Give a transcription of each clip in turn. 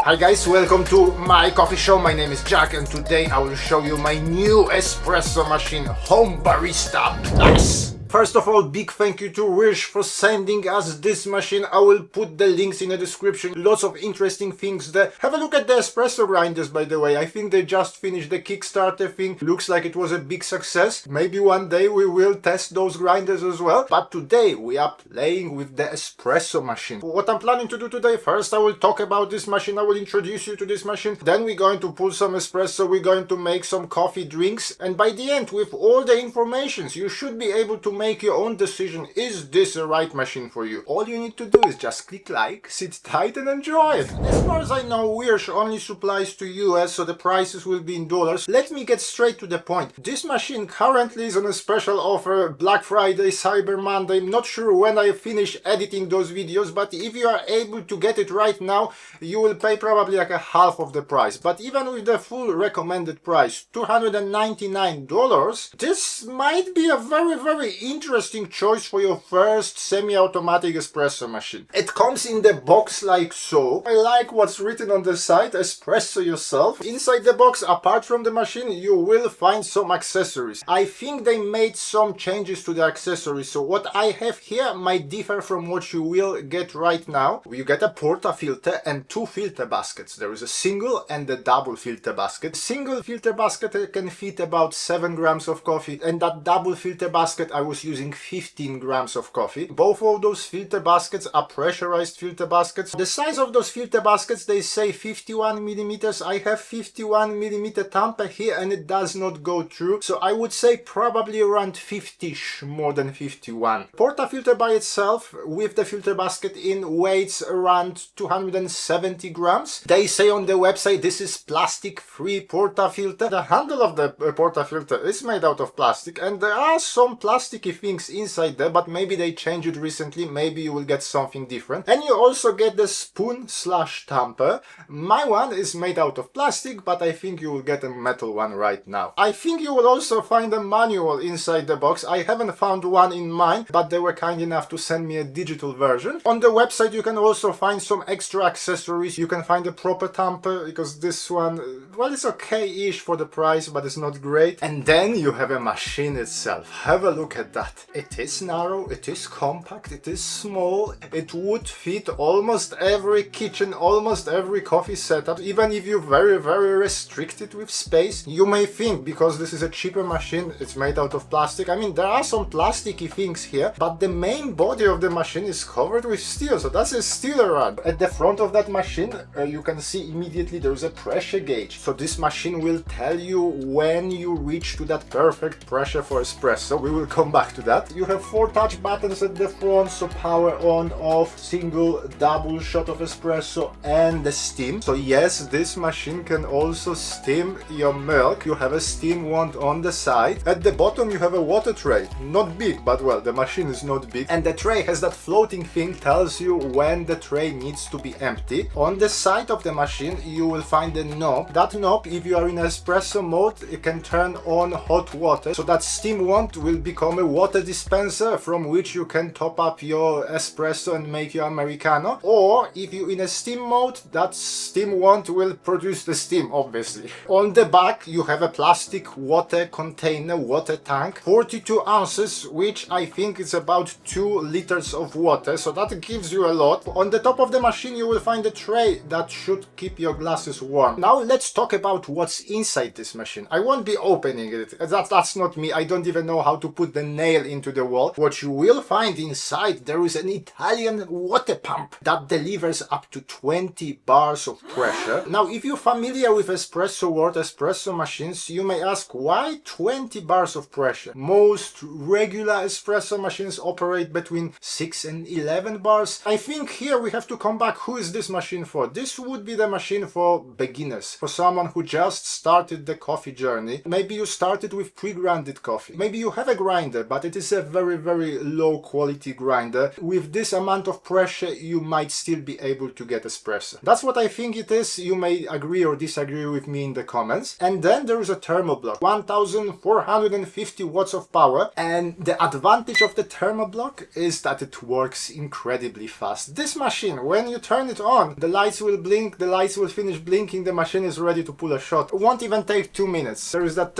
Hi guys, welcome to my coffee show. My name is Jack and today I will show you my new espresso machine, Home Barista Plus. First of all, big thank you to Wirsh for sending us this machine. I will put the links in the description. Lots of interesting things there. Have a look at the espresso grinders, by the way. I think they just finished the Kickstarter thing. Looks like it was a big success. Maybe one day we will test those grinders as well. But today we are playing with the espresso machine. What I'm planning to do today, first I will talk about this machine. I will introduce you to this machine. Then we're going to pull some espresso. We're going to make some coffee drinks. And by the end, with all the information, you should be able to make your own decision. Is this the right machine for you? All you need to do is just click like, sit tight and enjoy it. As far as I know, Wirsh only supplies to US, so the prices will be in dollars. Let me get straight to the point. This machine currently is on a special offer, Black Friday, Cyber Monday. I'm not sure when I finish editing those videos, but if you are able to get it right now, you will pay probably like a half of the price. But even with the full recommended price, $299, this might be a very interesting choice for your first semi-automatic espresso machine. It comes in the box like so. I like what's written on the side, espresso yourself. Inside the box, apart from the machine, you will find some accessories. I think they made some changes to the accessories, so what I have here might differ from what you will get right now. You get a portafilter and two filter baskets. There is a single and a double filter basket. Single filter basket can fit about 7 grams of coffee, and that double filter basket I was using 15 grams of coffee. Both of those filter baskets are pressurized filter baskets. The size of those filter baskets, they say 51 millimeters. I have 51 millimeter tamper here and it does not go through, so I would say probably around 50ish, more than 51. Portafilter by itself with the filter basket in weighs around 270 grams. They say on the website this is plastic free portafilter. The handle of the portafilter is made out of plastic and there are some plasticky things inside there, but maybe they changed it recently. Maybe you will get something different. And you also get the spoon slash tamper. My one is made out of plastic, but I think you will get a metal one right now. I think you will also find a manual inside the box. I haven't found one in mine, but they were kind enough to send me a digital version. On the website you can also find some extra accessories. You can find a proper tamper, because this one, well, it's okay-ish for the price, but it's not great. And then you have a machine itself. Have a look at that. It is narrow, it is compact, it is small. It would fit almost every kitchen, almost every coffee setup. Even if you're very restricted with space, you may think because this is a cheaper machine, it's made out of plastic. I mean, there are some plasticky things here, but the main body of the machine is covered with steel, so that's a steel rod. At the front of that machine, you can see immediately there is a pressure gauge. So this machine will tell you when you reach to that perfect pressure for espresso. We will come back to that. You have 4 touch buttons at the front, so power on, off, single, double shot of espresso and the steam. So yes, this machine can also steam your milk. You have a steam wand on the side. At the bottom you have a water tray. Not big, but well, the machine is not big. And the tray has that floating thing, tells you when the tray needs to be empty. On the side of the machine you will find a knob. That knob, if you are in espresso mode, it can turn on hot water. So that steam wand will become a water dispenser from which you can top up your espresso and make your Americano. Or if you're in a steam mode, that steam wand will produce the steam, obviously. On the back you have a plastic water container, water tank, 42 ounces, which I think is about 2 liters of water, so that gives you a lot. On the top of the machine you will find a tray that should keep your glasses warm. Now let's talk about what's inside this machine. I won't be opening it, that's not me. I don't even know how to put the nail into the wall. What you will find inside, there is an Italian water pump that delivers up to 20 bars of pressure. Now if you're familiar with espresso world, espresso machines, you may ask why 20 bars of pressure? Most regular espresso machines operate between 6 and 11 bars. I think here we have to come back. Who is this machine for? This would be the machine for beginners, for someone who just started the coffee journey. Maybe you started with pre-grounded coffee. Maybe you have a grinder, but it is a very low quality grinder. With this amount of pressure, you might still be able to get espresso. That's what I think it is. You may agree or disagree with me in the comments. And then there is a thermoblock, 1450 watts of power. And the advantage of the thermoblock is that it works incredibly fast. This machine, when you turn it on, the lights will blink, the lights will finish blinking, the machine is ready to pull a shot. It won't even take 2 minutes. There is that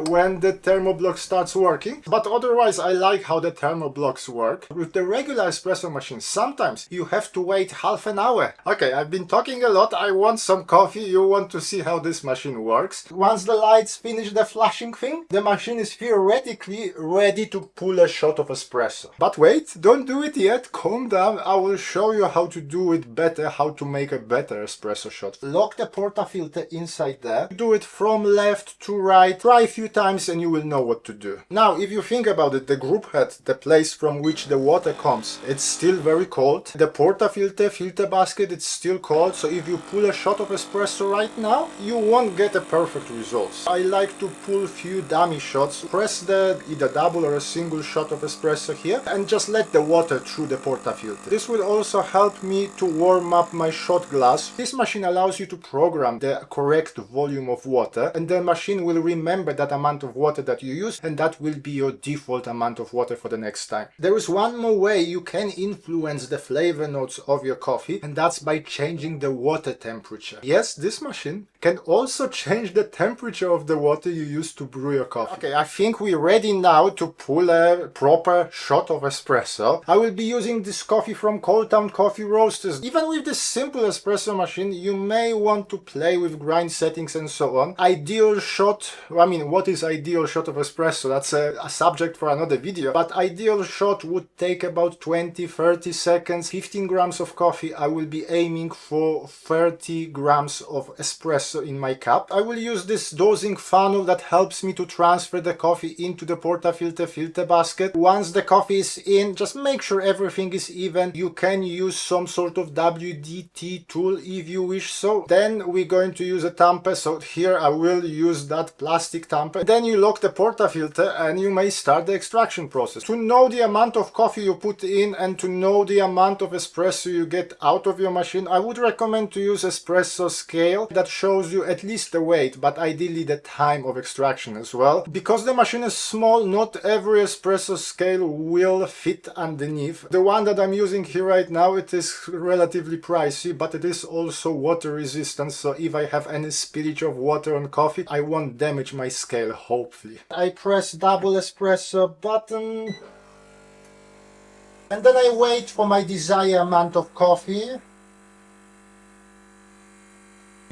when the thermoblock starts working. But otherwise, I like how the thermoblocks work. With the regular espresso machine, sometimes you have to wait half an hour. Okay, I've been talking a lot. I want some coffee. You want to see how this machine works. Once the lights finish the flashing thing, the machine is theoretically ready to pull a shot of espresso. But wait, don't do it yet. Calm down. I will show you how to do it better, how to make a better espresso shot. Lock the portafilter inside there. Do it from left to right. Try a few times and you will know what to do. Now, if you think about it, the group head, the place from which the water comes, it's still very cold. The portafilter, filter basket, it's still cold. So if you pull a shot of espresso right now, you won't get a perfect result. I like to pull few dummy shots. Press the either double or a single shot of espresso here and just let the water through the portafilter. This will also help me to warm up my shot glass. This machine allows you to program the correct volume of water, and the machine will remember that amount of water that you use, and that will be your default amount of water for the next time. There is one more way you can influence the flavor notes of your coffee, and that's by changing the water temperature. Yes, this machine can also change the temperature of the water you use to brew your coffee. Okay, I think we're ready now to pull a proper shot of espresso. I will be using this coffee from Cold Town Coffee Roasters. Even with this simple espresso machine, you may want to play with grind settings and so on. Ideal shot, I mean, what is ideal shot of espresso? That's a subject for another video, but ideal shot would take about 20-30 seconds. 15 grams of coffee. I will be aiming for 30 grams of espresso in my cup. I will use this dosing funnel that helps me to transfer the coffee into the portafilter filter basket. Once the coffee is in, just make sure everything is even. You can use some sort of WDT tool if you wish so. Then we're going to use a tamper. So here I will use that plastic tamper. Then you lock the portafilter and you may start the extraction process. To know the amount of coffee you put in and to know the amount of espresso you get out of your machine, I would recommend to use espresso scale that shows you at least the weight, but ideally the time of extraction as well. Because the machine is small, not every espresso scale will fit underneath. The one that I'm using here right now, it is relatively pricey, but it is also water resistant, so if I have any spillage of water on coffee, I won't damage my scale, hopefully. I press double espresso button and then I wait for my desired amount of coffee.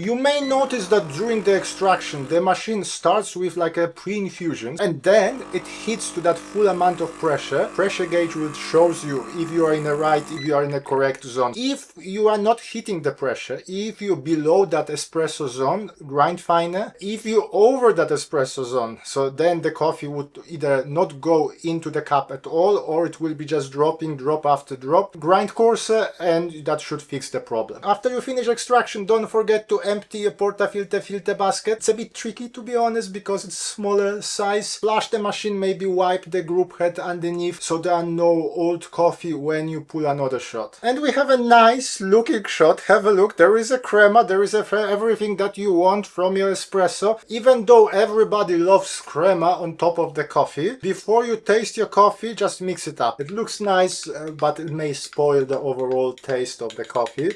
You may notice that during the extraction, the machine starts with like a pre-infusion and then it hits to that full amount of pressure. Pressure gauge will shows you if you are in the right, if you are in the correct zone. If you are not hitting the pressure, if you're below that espresso zone, grind finer. If you're over that espresso zone, so then the coffee would either not go into the cup at all or it will be just dropping drop after drop. Grind coarser and that should fix the problem. After you finish extraction, don't forget to empty a portafilter filter basket. It's a bit tricky to be honest because it's smaller size. Flush the machine, maybe wipe the group head underneath so there are no old coffee when you pull another shot. And we have a nice looking shot. Have a look. There is a crema, there is everything that you want from your espresso. Even though everybody loves crema on top of the coffee, before you taste your coffee, just mix it up. It looks nice, but it may spoil the overall taste of the coffee.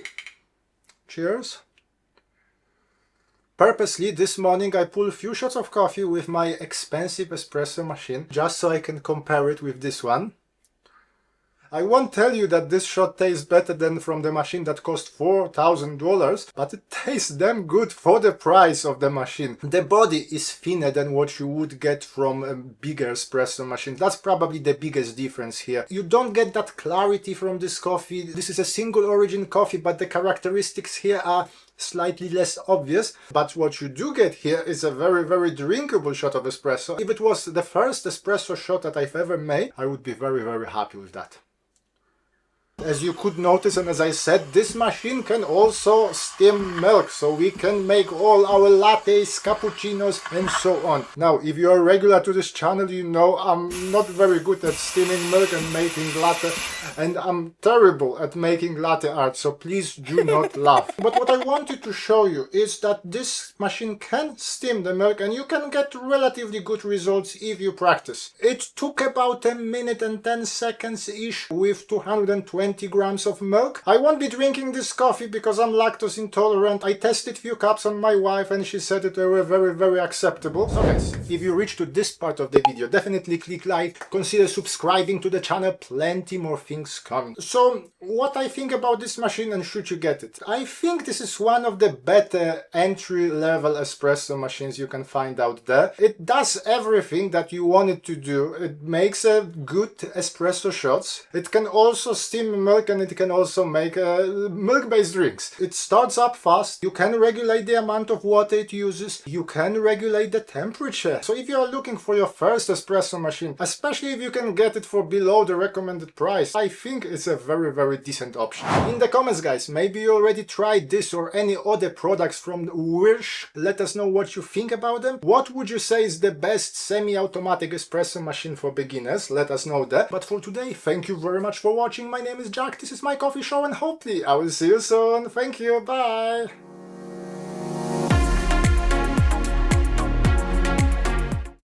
Cheers. Purposely, this morning I pulled a few shots of coffee with my expensive espresso machine, just so I can compare it with this one. I won't tell you that this shot tastes better than from the machine that cost $4,000, but it tastes damn good for the price of the machine. The body is thinner than what you would get from a bigger espresso machine. That's probably the biggest difference here. You don't get that clarity from this coffee. This is a single origin coffee, but the characteristics here are slightly less obvious, but what you do get here is a very drinkable shot of espresso. If it was the first espresso shot that I've ever made, I would be very happy with that. As you could notice, and as I said, this machine can also steam milk, so we can make all our lattes, cappuccinos and so on. Now, if you are regular to this channel, you know I'm not very good at steaming milk and making latte, and I'm terrible at making latte art, so please do not laugh. But what I wanted to show you is that this machine can steam the milk and you can get relatively good results if you practice. It took about 1 minute and 10 seconds ish with 220 grams of milk. I won't be drinking this coffee because I'm lactose intolerant. I tested few cups on my wife and she said that they were very acceptable. So guys, if you reached to this part of the video, definitely click like, consider subscribing to the channel, plenty more things coming. So what I think about this machine and should you get it? I think this is one of the better entry-level espresso machines you can find out there. It does everything that you want it to do. It makes a good espresso shots. It can also steam milk and it can also make milk-based drinks. It starts up fast. You can regulate the amount of water it uses. You can regulate the temperature. So if you are looking for your first espresso machine, especially if you can get it for below the recommended price, I think it's a very decent option. In the comments guys, maybe you already tried this or any other products from Wirsh. Let us know what you think about them. What would you say is the best semi-automatic espresso machine for beginners? Let us know that. But for today, thank you very much for watching. My name is Jack, this is my coffee show and hopefully I will see you soon. Thank you, bye!